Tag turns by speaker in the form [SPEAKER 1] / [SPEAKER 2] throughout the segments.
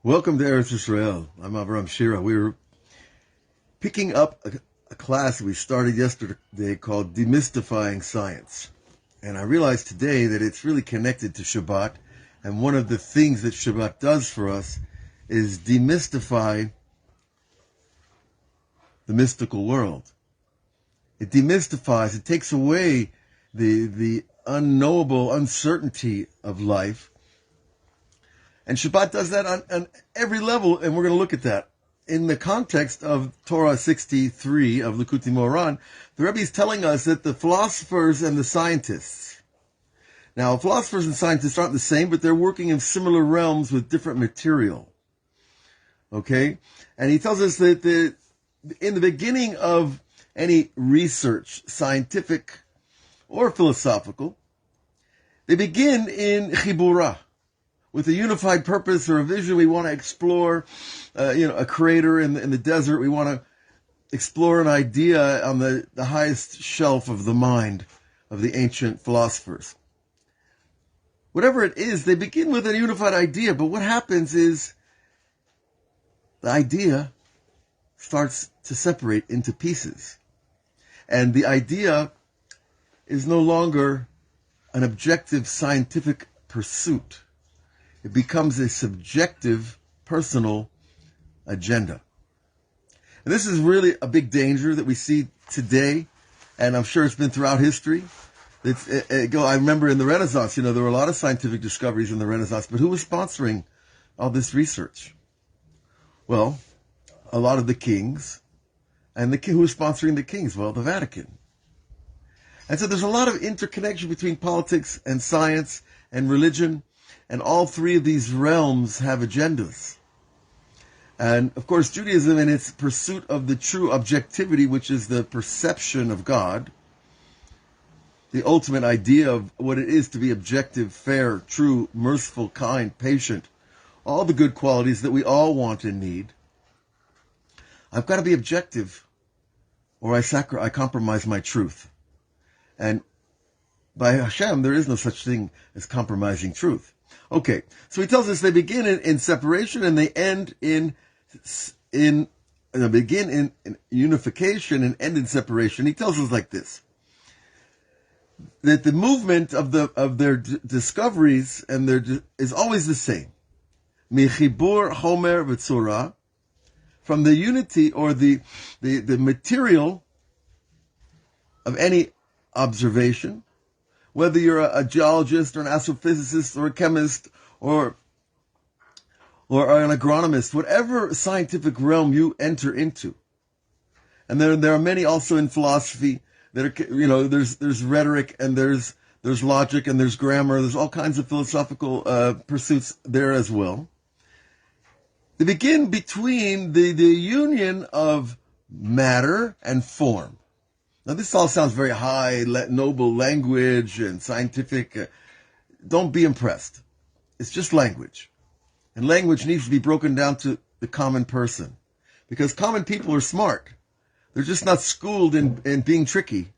[SPEAKER 1] Welcome to Eretz Israel. I'm Avraham Shira. We're picking up a class we started yesterday called Demystifying Science. And I realized today that it's really connected to Shabbat. And one of the things that Shabbat does for us is demystify the mystical world. It demystifies, it takes away the unknowable uncertainty of life. And Shabbat does that on every level, and we're going to look at that. In the context of Torah 63 of Likutei Moharan, the Rebbe is telling us that the philosophers and the scientists, now philosophers and scientists aren't the same, but they're working in similar realms with different material. Okay? And he tells us that in the beginning of any research, scientific or philosophical, they begin in Chibura, with a unified purpose or a vision. We want to explore, a crater in the desert. We want to explore an idea on the highest shelf of the mind of the ancient philosophers. Whatever it is, they begin with a unified idea, but what happens is the idea starts to separate into pieces. And the idea is no longer an objective scientific pursuit. It becomes a subjective, personal agenda. And this is really a big danger that we see today, and I'm sure it's been throughout history. I remember in the Renaissance, there were a lot of scientific discoveries in the Renaissance, but who was sponsoring all this research? Well, a lot of the kings. And who was sponsoring the kings? Well, the Vatican. And so there's a lot of interconnection between politics and science and religion. And all three of these realms have agendas. And, of course, Judaism in its pursuit of the true objectivity, which is the perception of God, the ultimate idea of what it is to be objective, fair, true, merciful, kind, patient, all the good qualities that we all want and need. I've got to be objective, or I compromise my truth. And by Hashem, there is no such thing as compromising truth. Okay, so he tells us they begin in separation and they end in unification and end in separation. He tells us like this, that the movement of their discoveries is always the same. Michibur Homer v'tzura, from the unity or the material of any observation, whether you're a geologist or an astrophysicist or a chemist or an agronomist, whatever scientific realm you enter into. And there are many also in philosophy that are, there's rhetoric and there's logic and there's grammar. There's all kinds of philosophical pursuits there as well. They begin between the union of matter and form. Now, this all sounds very high, noble language and scientific. Don't be impressed. It's just language. And language needs to be broken down to the common person. Because common people are smart. They're just not schooled in being tricky.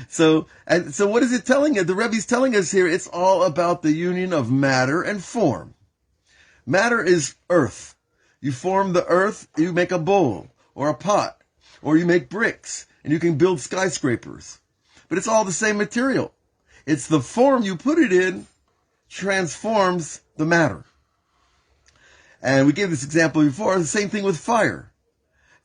[SPEAKER 1] So what is it telling us? The Rebbe's telling us here, it's all about the union of matter and form. Matter is earth. You form the earth, you make a bowl or a pot. Or you make bricks, and you can build skyscrapers. But it's all the same material. It's the form you put it in transforms the matter. And we gave this example before, the same thing with fire.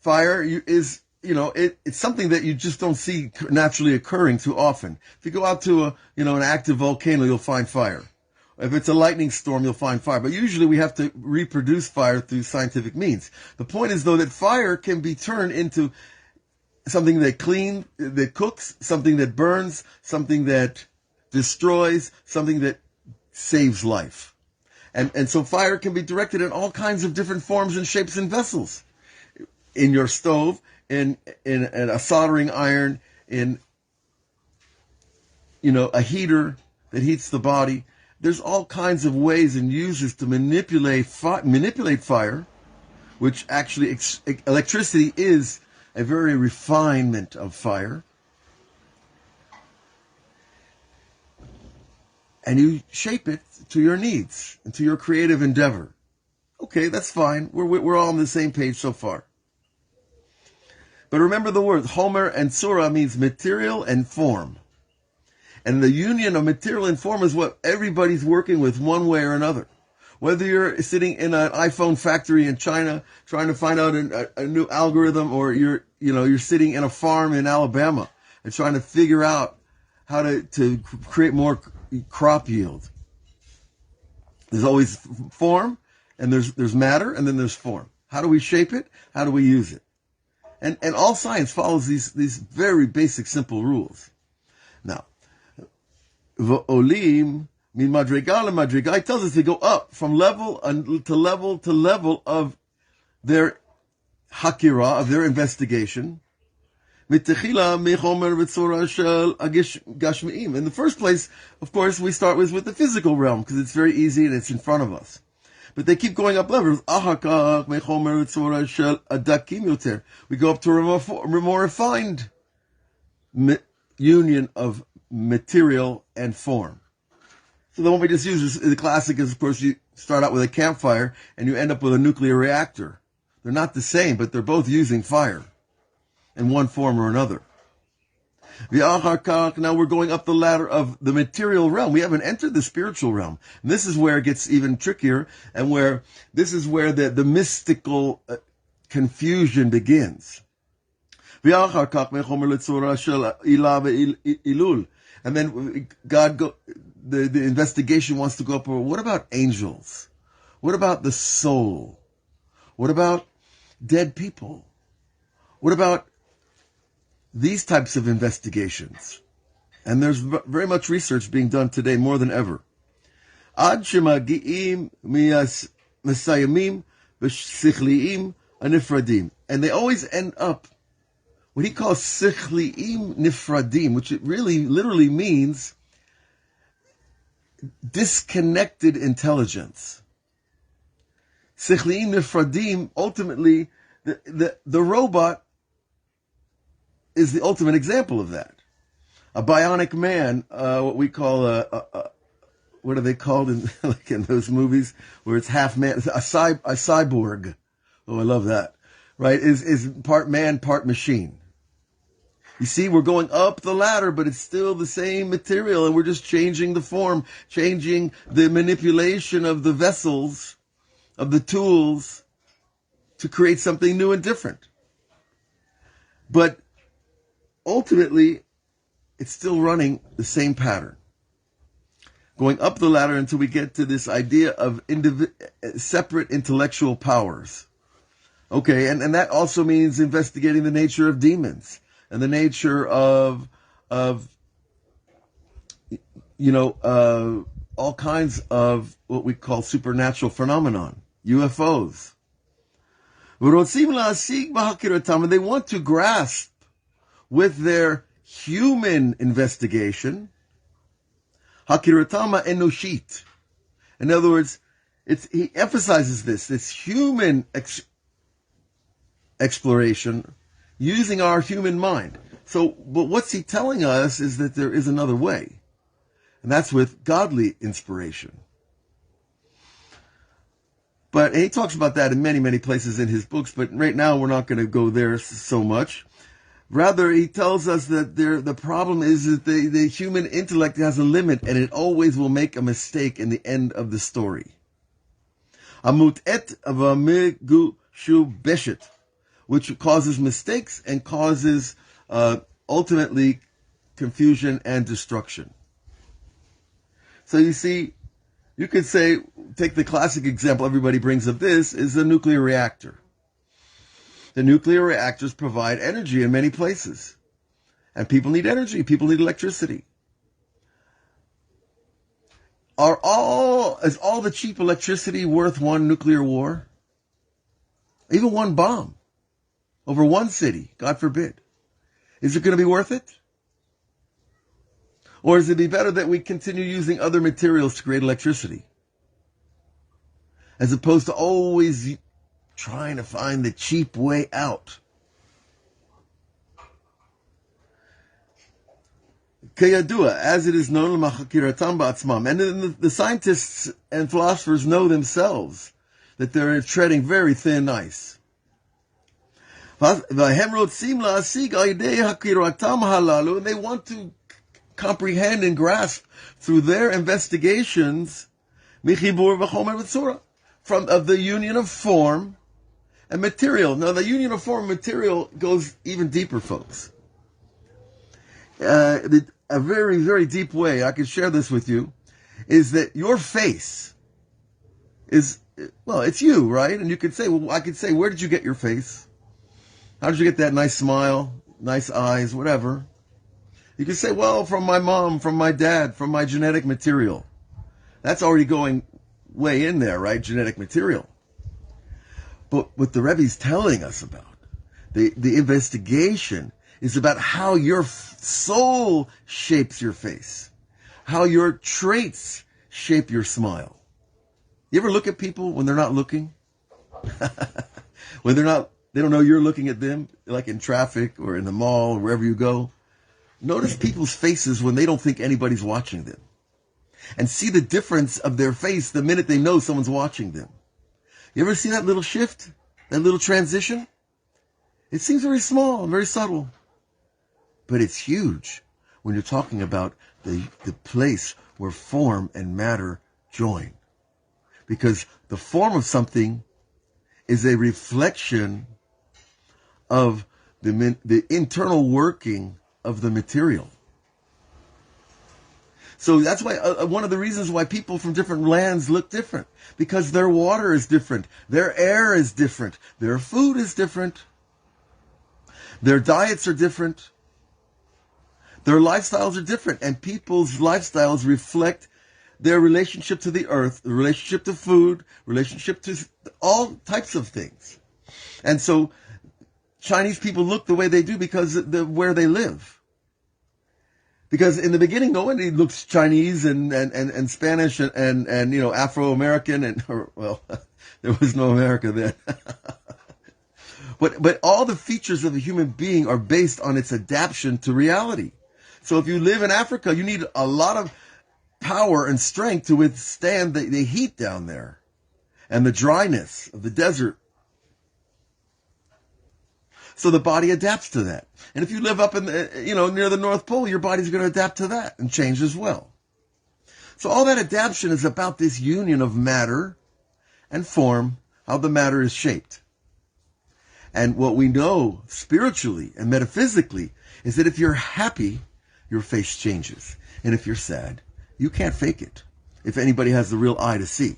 [SPEAKER 1] Fire is, it's something that you just don't see naturally occurring too often. If you go out to an active volcano, you'll find fire. If it's a lightning storm, you'll find fire. But usually we have to reproduce fire through scientific means. The point is, though, that fire can be turned into something that cooks, something that burns, something that destroys, something that saves life. And so fire can be directed in all kinds of different forms and shapes and vessels. In your stove, in a soldering iron, in, a heater that heats the body. There's all kinds of ways and uses to manipulate fire, which actually electricity is a very refinement of fire. And you shape it to your needs and to your creative endeavor. Okay, that's fine. We're all on the same page so far. But remember the words, Homer and Tzura means material and form. And the union of material and form is what everybody's working with one way or another. Whether you're sitting in an iPhone factory in China trying to find out a new algorithm, or you're sitting in a farm in Alabama and trying to figure out how to create more crop yield. There's always form, and there's matter, and then there's form. How do we shape it? How do we use it? And all science follows these very basic, simple rules. Now, V'olim min madriga lemadriga, it tells us to go up from level to level to level of their hakira, of their investigation. In the first place, of course, we start with the physical realm because it's very easy and it's in front of us. But they keep going up levels. We go up to a more refined union of material and form. So the one we just used, the classic is, of course, you start out with a campfire and you end up with a nuclear reactor. They're not the same, but they're both using fire in one form or another. Now we're going up the ladder of the material realm. We haven't entered the spiritual realm. And this is where it gets even trickier, and this is where the mystical confusion begins. And then the investigation wants to go up. What about angels? What about the soul? What about dead people? What about these types of investigations? And there's very much research being done today, more than ever. Ad shemagi'im mesayamim v'sichli'im anifradim. And they always end up what he calls sichli'im nifradim, which it really literally means disconnected intelligence. Sichli'im nifradim, ultimately, the robot is the ultimate example of that. A bionic man, what we call what are they called in like in those movies where it's half man, a cyborg. Oh, I love that. Right? Is part man, part machine. You see, we're going up the ladder, but it's still the same material, and we're just changing the form, changing the manipulation of the vessels, of the tools, to create something new and different. But ultimately, it's still running the same pattern. Going up the ladder until we get to this idea of separate intellectual powers. Okay, and that also means investigating the nature of demons and the nature of all kinds of what we call supernatural phenomenon, UFOs. And they want to grasp with their human investigation, hakiratama enoshit. In other words, he emphasizes this human exploration using our human mind. But what's he telling us is that there is another way, and that's with godly inspiration. But he talks about that in many, many places in his books, but right now we're not going to go there so much. Rather, he tells us that the problem is that the human intellect has a limit, and it always will make a mistake in the end of the story. Which causes mistakes and causes ultimately confusion and destruction. So you see, you could say, take the classic example everybody brings of this, is the nuclear reactor. The nuclear reactors provide energy in many places. And people need energy. People need electricity. Is all the cheap electricity worth one nuclear war? Even one bomb over one city, God forbid. Is it going to be worth it? Or is it be better that we continue using other materials to create electricity? As opposed to always trying to find the cheap way out. As it is known, and the scientists and philosophers know themselves that they're treading very thin ice. And they want to comprehend and grasp through their investigations from of the union of form and material. Now, the union of form and material goes even deeper, folks. A very, very deep way, I can share this with you, is that your face is, well, it's you, right? And you could say, well, I could say, where did you get your face? How did you get that nice smile, nice eyes, whatever? You could say, well, from my mom, from my dad, from my genetic material. That's already going way in there, right? Genetic material. But what the Rebbe's telling us about, the investigation, is about how your soul shapes your face, how your traits shape your smile. You ever look at people when they're not looking? When they don't know you're looking at them, like in traffic or in the mall or wherever you go. Notice people's faces when they don't think anybody's watching them. And see the difference of their face the minute they know someone's watching them. You ever see that little shift? That little transition? It seems very small and very subtle. But it's huge when you're talking about the place where form and matter join. Because the form of something is a reflection of the internal working of the material. So that's why one of the reasons why people from different lands look different, because their water is different, their air is different, their food is different, their diets are different, their lifestyles are different, and people's lifestyles reflect their relationship to the earth, the relationship to food, relationship to all types of things. And so Chinese people look the way they do because of where they live. Because in the beginning, nobody looks Chinese and Spanish and Afro-American there was no America then. But all the features of a human being are based on its adaptation to reality. So if you live in Africa, you need a lot of power and strength to withstand the heat down there and the dryness of the desert. So the body adapts to that. And if you live up in near the North Pole, your body's going to adapt to that and change as well. So all that adaptation is about this union of matter and form, how the matter is shaped. And what we know spiritually and metaphysically is that if you're happy, your face changes. And if you're sad, you can't fake it. If anybody has the real eye to see.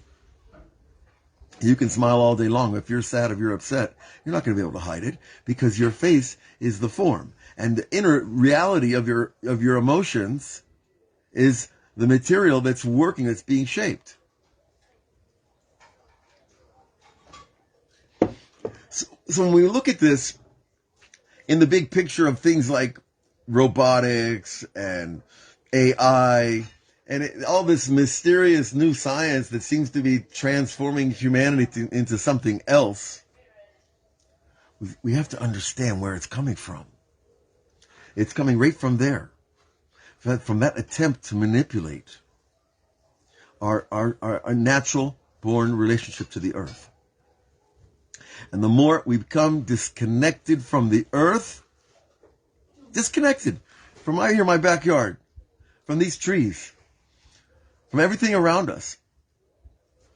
[SPEAKER 1] You can smile all day long. If you're sad, if you're upset, you're not going to be able to hide it because your face is the form. And the inner reality of your emotions is the material that's working, that's being shaped. So when we look at this in the big picture of things like robotics and AI and all this mysterious new science that seems to be transforming humanity into something else, we have to understand where it's coming from. It's coming right from there, from that attempt to manipulate our natural born relationship to the earth. And the more we become disconnected from the earth, disconnected from right here, my backyard, from these trees, from everything around us,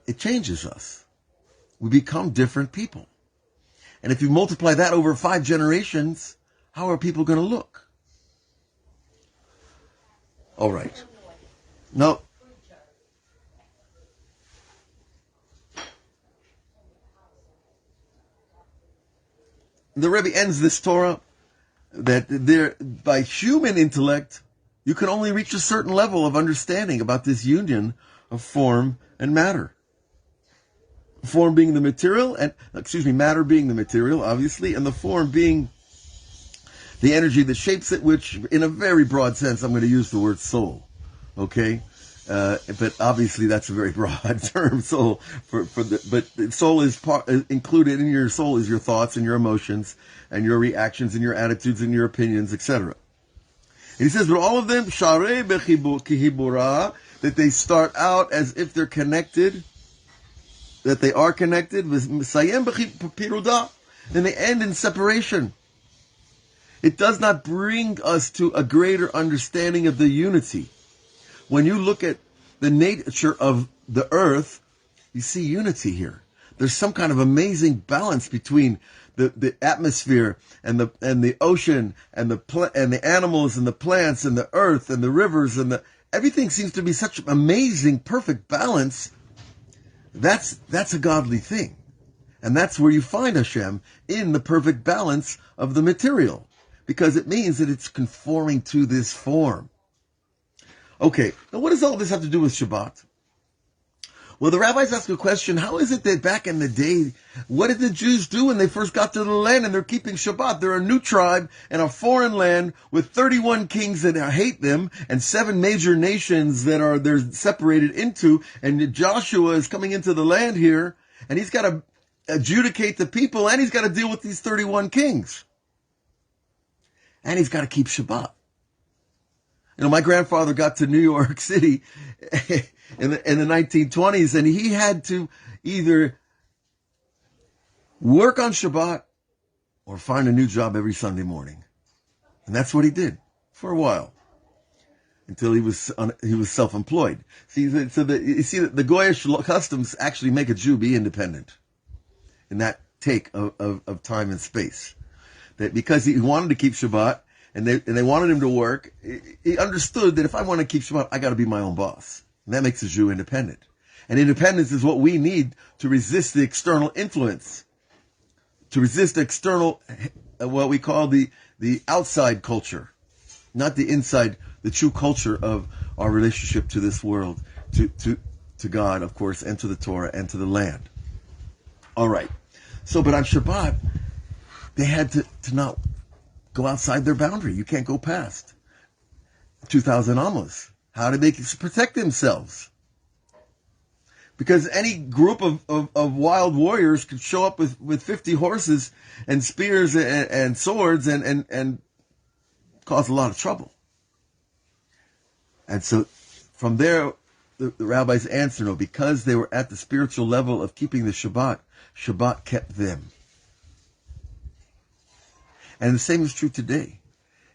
[SPEAKER 1] it changes us. We become different people. And if you multiply that over 5 generations, how are people going to look? All right. Now, the Rebbe ends this Torah that by human intellect, you can only reach a certain level of understanding about this union of form and matter. Form being the material, matter being the material, obviously, and the form being the energy that shapes it, which, in a very broad sense, I'm going to use the word soul. Okay? But obviously that's a very broad term, soul. But soul is included in your soul is your thoughts and your emotions and your reactions and your attitudes and your opinions, etc. And he says, but all of them, sharei bechibura, that they start out as if they're connected, that they are connected, with Misayem Piruda, and they end in separation. It does not bring us to a greater understanding of the unity. When you look at the nature of the earth, you see unity here. There's some kind of amazing balance between the atmosphere and the ocean and the animals and the plants and the earth and the rivers and everything seems to be such amazing, perfect balance. That's a godly thing. And that's where you find Hashem, in the perfect balance of the material, because it means that it's conforming to this form. Okay, now what does all this have to do with Shabbat? Well, the rabbis ask a question, how is it that back in the day, what did the Jews do when they first got to the land and they're keeping Shabbat? They're a new tribe in a foreign land with 31 kings that hate them and 7 major nations that they're separated into, and Joshua is coming into the land here, and he's got to adjudicate the people, and he's got to deal with these 31 kings. And he's got to keep Shabbat. You know, my grandfather got to New York City in the 1920s, and he had to either work on Shabbat or find a new job every Sunday morning. And that's what he did for a while, until he was self-employed. You see that the Goyish customs actually make a Jew be independent in that take of time and space. That because he wanted to keep Shabbat, and they wanted him to work, he understood that if I want to keep Shabbat, I got to be my own boss. And that makes a Jew independent. And independence is what we need to resist the external influence, to resist external, what we call the outside culture, not the inside, the true culture of our relationship to this world, to God, of course, and to the Torah and to the land. All right. So, but on Shabbat, they had to not go outside their boundary. You can't go past 2,000 amos. How did they protect themselves? Because any group of wild warriors could show up with 50 horses and spears and swords and cause a lot of trouble. And so from there, the rabbis answer, no, because they were at the spiritual level of keeping the Shabbat, Shabbat kept them. And the same is true today.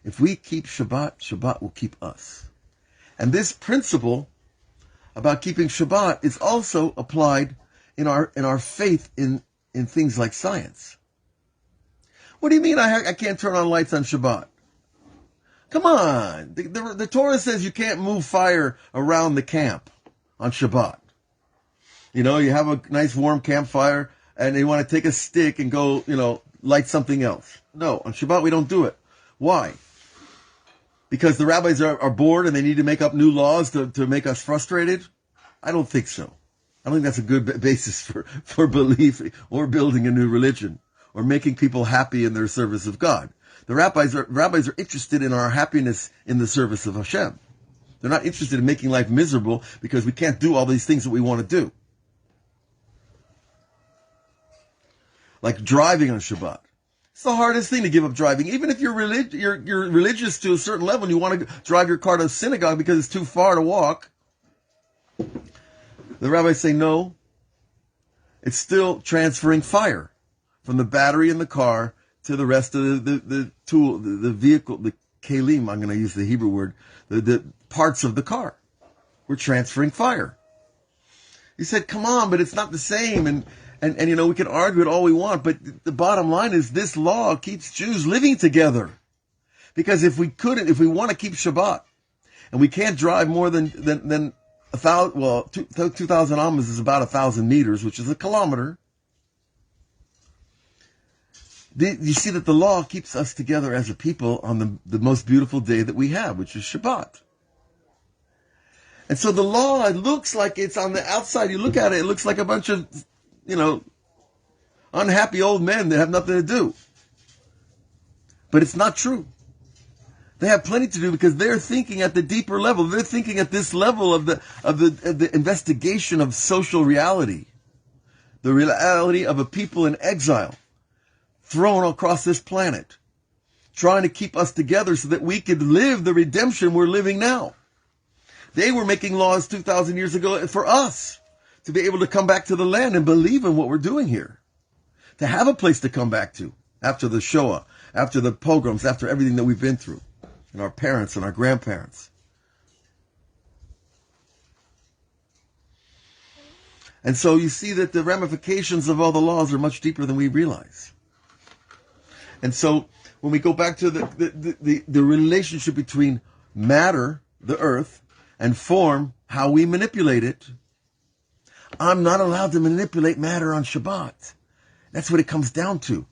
[SPEAKER 1] If we keep Shabbat, Shabbat will keep us. And this principle about keeping Shabbat is also applied in our faith in things like science. What do you mean I can't turn on lights on Shabbat? Come on. The Torah says you can't move fire around the camp on Shabbat. You know, you have a nice warm campfire and you want to take a stick and go, light something else. No, on Shabbat we don't do it. Why? Because the rabbis are bored and they need to make up new laws to make us frustrated? I don't think so. I don't think that's a good basis for belief or building a new religion or making people happy in their service of God. The rabbis are interested in our happiness in the service of Hashem. They're not interested in making life miserable because we can't do all these things that we want to do. Like driving on Shabbat. It's the hardest thing to give up driving. Even if you're religious to a certain level and you want to drive your car to a synagogue because it's too far to walk, the rabbis say no. It's still transferring fire from the battery in the car to the rest of the tool, the vehicle, the kelim, I'm going to use the Hebrew word, the parts of the car. We're transferring fire. He said, come on, but it's not the same. And we can argue it all we want, but the bottom line is this law keeps Jews living together. Because if we want to keep Shabbat, and we can't drive more than 2,000 amos is about 1,000 meters, which is a kilometer. You see that the law keeps us together as a people on the most beautiful day that we have, which is Shabbat. And so the law, it looks like it's on the outside. You look at it, it looks like a bunch of, unhappy old men that have nothing to do. But it's not true. They have plenty to do because they're thinking at the deeper level. They're thinking at this level of the investigation of social reality. The reality of a people in exile, thrown across this planet, trying to keep us together so that we could live the redemption we're living now. They were making laws 2,000 years ago for us, to be able to come back to the land and believe in what we're doing here. To have a place to come back to after the Shoah, after the pogroms, after everything that we've been through, and our parents and our grandparents. And so you see that the ramifications of all the laws are much deeper than we realize. And so when we go back to the relationship between matter, the earth, and form, how we manipulate it, I'm not allowed to manipulate matter on Shabbat. That's what it comes down to.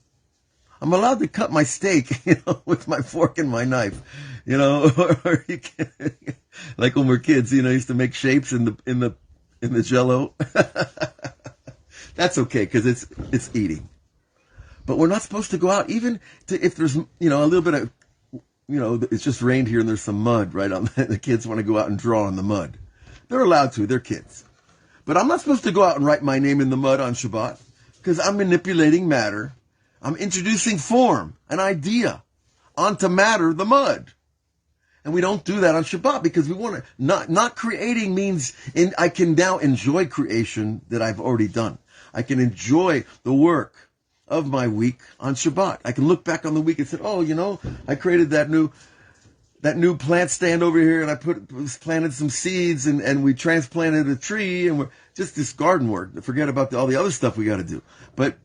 [SPEAKER 1] I'm allowed to cut my steak, with my fork and my knife, or you can, like when we're kids, used to make shapes in the Jell-O. That's okay because it's eating. But we're not supposed to go out even if there's a little bit of it's just rained here and there's some mud right on the kids want to go out and draw in the mud. They're allowed to. They're kids. But I'm not supposed to go out and write my name in the mud on Shabbat because I'm manipulating matter. I'm introducing form, an idea, onto matter, the mud. And we don't do that on Shabbat because we want to, not creating means I can now enjoy creation that I've already done. I can enjoy the work of my week on Shabbat. I can look back on the week and say, I created that new plant stand over here and I planted some seeds and we transplanted a tree and we're just this garden work. Forget about all the other stuff we got to do. But,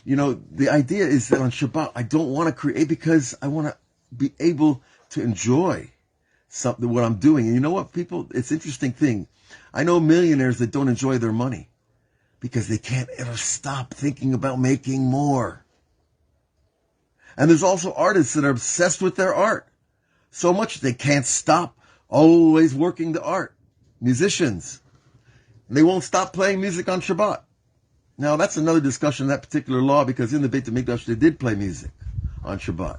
[SPEAKER 1] the idea is that on Shabbat, I don't want to create because I want to be able to enjoy what I'm doing. And you know what, people? It's an interesting thing. I know millionaires that don't enjoy their money because they can't ever stop thinking about making more. And there's also artists that are obsessed with their art so much they can't stop always working the art. Musicians, they won't stop playing music on Shabbat. Now, that's another discussion, that particular law, because in the Beit HaMikdash they did play music on Shabbat.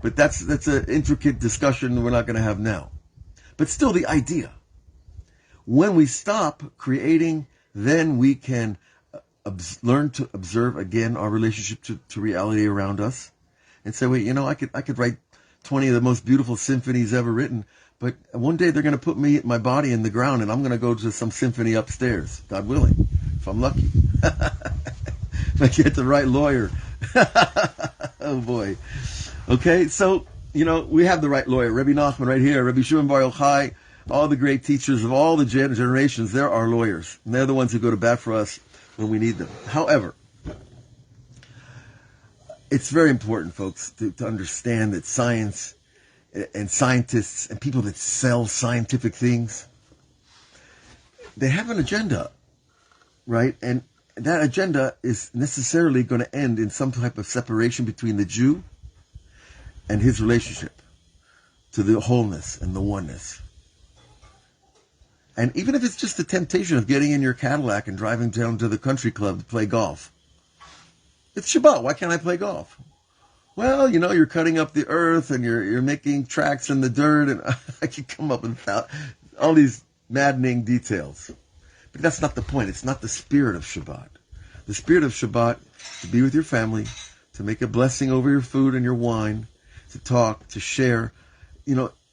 [SPEAKER 1] But that's an intricate discussion we're not going to have now. But still, the idea. When we stop creating, then we can learn to observe again our relationship to reality around us, and say, wait, I could write 20 of the most beautiful symphonies ever written, but one day they're going to put my body in the ground, and I'm going to go to some symphony upstairs, God willing, if I'm lucky. If I get the right lawyer. Oh boy. Okay, so, we have the right lawyer. Rebbe Nachman right here, Rebbe Shimon Bar Yochai, all the great teachers of all the generations, they're our lawyers. And they're the ones who go to bat for us when we need them. However, it's very important, folks, to understand that science and scientists and people that sell scientific things, they have an agenda, right? And that agenda is necessarily going to end in some type of separation between the Jew and his relationship to the wholeness and the oneness. And even if it's just the temptation of getting in your Cadillac and driving down to the country club to play golf. It's Shabbat, why can't I play golf? Well, you're cutting up the earth and you're making tracks in the dirt, and I could come up with all these maddening details. But that's not the point. It's not the spirit of Shabbat. The spirit of Shabbat, to be with your family, to make a blessing over your food and your wine, to talk, to share.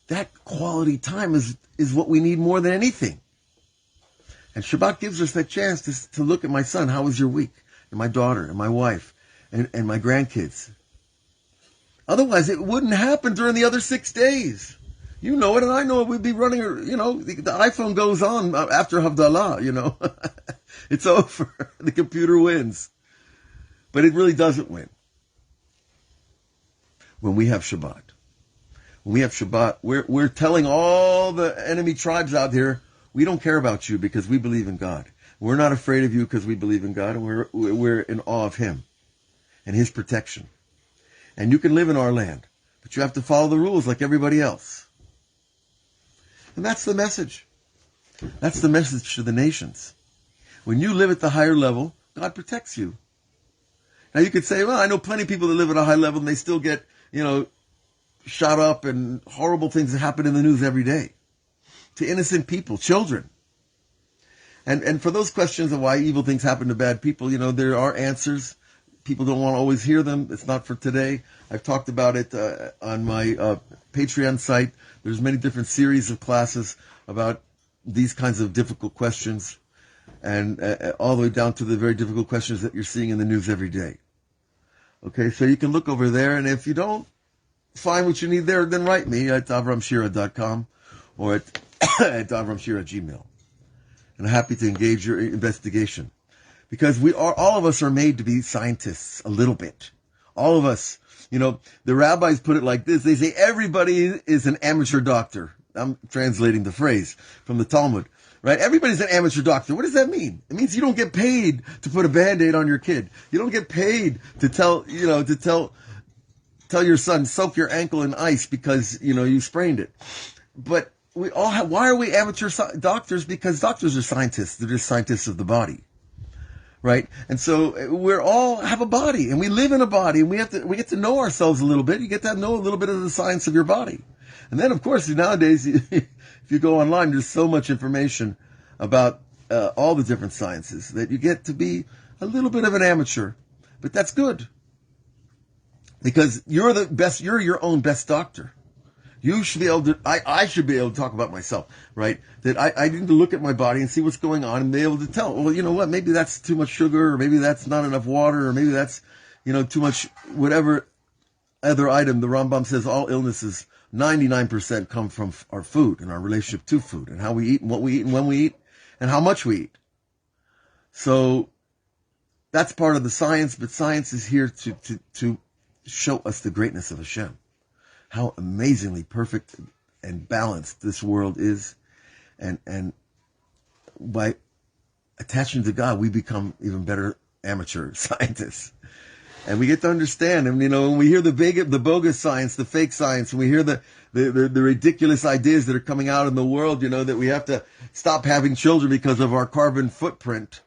[SPEAKER 1] That quality time is what we need more than anything. And Shabbat gives us that chance to look at my son. How was your week? And my daughter and my wife and my grandkids. Otherwise, it wouldn't happen during the other 6 days. You know it, and I know it. We'd be running, the iPhone goes on after Havdalah, It's over. The computer wins. But it really doesn't win. When we have Shabbat. When we have Shabbat, we're telling all the enemy tribes out here, we don't care about you because we believe in God. We're not afraid of you because we believe in God, and we're in awe of Him and His protection. And you can live in our land, but you have to follow the rules like everybody else. And that's the message. That's the message to the nations. When you live at the higher level, God protects you. Now you could say, well, I know plenty of people that live at a high level and they still get, shot up and horrible things that happen in the news every day to innocent people, children. And for those questions of why evil things happen to bad people, there are answers. People don't want to always hear them. It's not for today. I've talked about it on my Patreon site. There's many different series of classes about these kinds of difficult questions. and all the way down to the very difficult questions that you're seeing in the news every day. Okay, so you can look over there, and if you don't find what you need there, then write me at avramshira.com or at avramshira@gmail. And I'm happy to engage your investigation. Because all of us are made to be scientists a little bit. All of us. The rabbis put it like this. They say everybody is an amateur doctor. I'm translating the phrase from the Talmud, right? Everybody's an amateur doctor. What does that mean? It means you don't get paid to put a Band-Aid on your kid. You don't get paid to tell your son, soak your ankle in ice because, you sprained it. But why are we amateur doctors? Because doctors are scientists. They're just scientists of the body. Right? And so we all have a body, and we live in a body, and we get to know ourselves a little bit. You get to know a little bit of the science of your body. And then, of course, nowadays, if you go online, there's so much information about all the different sciences that you get to be a little bit of an amateur. But that's good. Because you're the best, you're your own best doctor. You should be able to, I should be able to talk about myself, right? That I need to look at my body and see what's going on and be able to tell, well, you know what, maybe that's too much sugar, or maybe that's not enough water, or maybe that's, too much, whatever other item. The Rambam says all illnesses, 99% come from our food and our relationship to food and how we eat and what we eat and when we eat and how much we eat. So that's part of the science, but science is here to show us the greatness of Hashem. How amazingly perfect and balanced this world is. And by attaching to God, we become even better amateur scientists. And we get to understand. And, when we hear the bogus science, the fake science, when we hear the ridiculous ideas that are coming out in the world, that we have to stop having children because of our carbon footprint.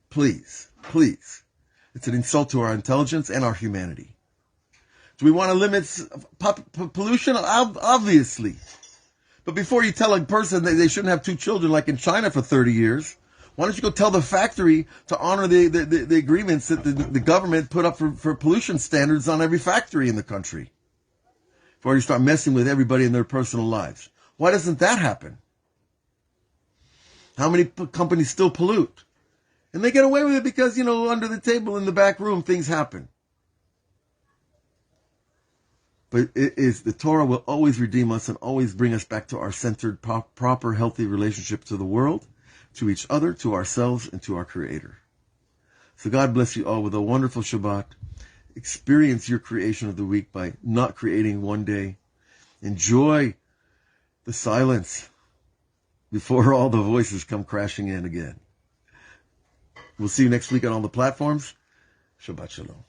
[SPEAKER 1] Please. It's an insult to our intelligence and our humanity. Do we want to limit pollution? Obviously. But before you tell a person that they shouldn't have 2 children like in China for 30 years, why don't you go tell the factory to honor the agreements that the government put up for pollution standards on every factory in the country before you start messing with everybody in their personal lives? Why doesn't that happen? How many companies still pollute? And they get away with it because, under the table in the back room, things happen. But it is the Torah will always redeem us and always bring us back to our centered, proper, healthy relationship to the world, to each other, to ourselves, and to our Creator. So God bless you all with a wonderful Shabbat. Experience your creation of the week by not creating one day. Enjoy the silence before all the voices come crashing in again. We'll see you next week on all the platforms. Shabbat Shalom.